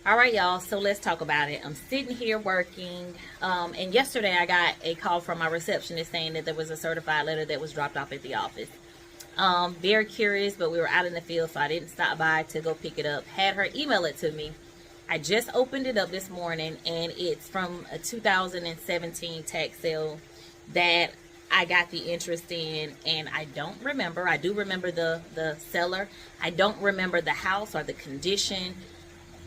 All right, y'all. So let's talk about it. I'm sitting here working, and yesterday I got a call from my receptionist saying that there was a certified letter that was dropped off at the office. Very curious, but we were out in the field, so I didn't stop by to go pick it up. Had her email it to me. I just opened it up this morning, and it's from a 2017 tax sale that I got the interest in, and I don't remember. I do remember the seller. I don't remember the house or the condition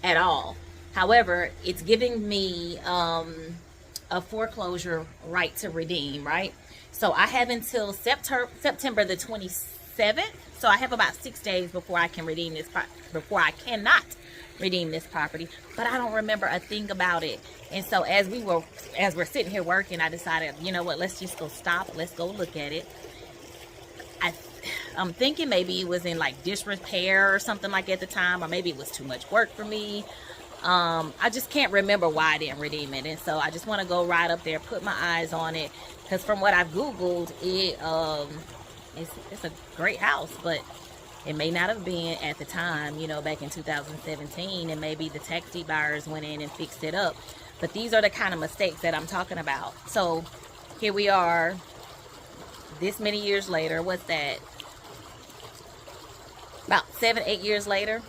at all. However, it's giving me a foreclosure right to redeem, right? So I have until September the 27th. So I have about 6 days before I can redeem this, before I cannot redeem this property. But I don't remember a thing about it. And so as we're sitting here working, I decided, you know what, let's just go stop. Let's go look at it. I'm thinking maybe it was in like disrepair or something like at the time, or maybe it was too much work for me. I just can't remember why I didn't redeem it. And so I just want to go right up there, put my eyes on it, because from what I've Googled, it's a great house, but it may not have been at the time, you know, back in 2017, and maybe the tax deed buyers went in and fixed it up. But these are the kind of mistakes that I'm talking about. So here we are, this many years later. What's that? About 7-8 years later,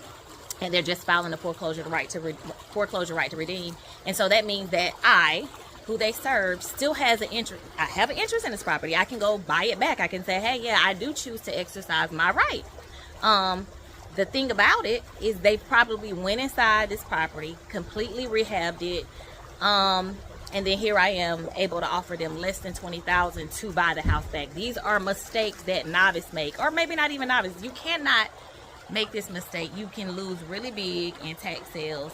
and they're just filing a foreclosure right to redeem. And so that means that I, who they serve, still has an interest. I have an interest in this property. I can go buy it back. I can say, hey, yeah, I do choose to exercise my right. The thing about it is they probably went inside this property, completely rehabbed it, and then here I am able to offer them less than $20,000 to buy the house back. These are mistakes that novice make, or maybe not even novice. You cannot make this mistake. You can lose really big in tax sales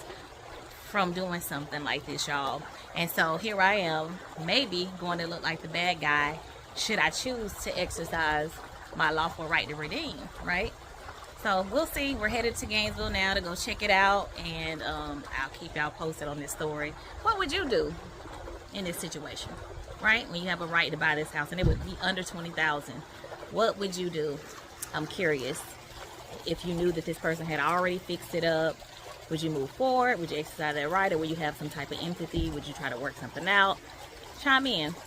from doing something like this, y'all. And so here I am, maybe going to look like the bad guy should I choose to exercise my lawful right to redeem, right? So we'll see. We're headed to Gainesville now to go check it out, and I'll keep y'all posted on this story. What would you do in this situation, right? When you have a right to buy this house and it would be under $20,000, what would you do? I'm curious. If you knew that this person had already fixed it up, would you move forward? Would you exercise that right, or would you have some type of empathy? Would you try to work something out? Chime in.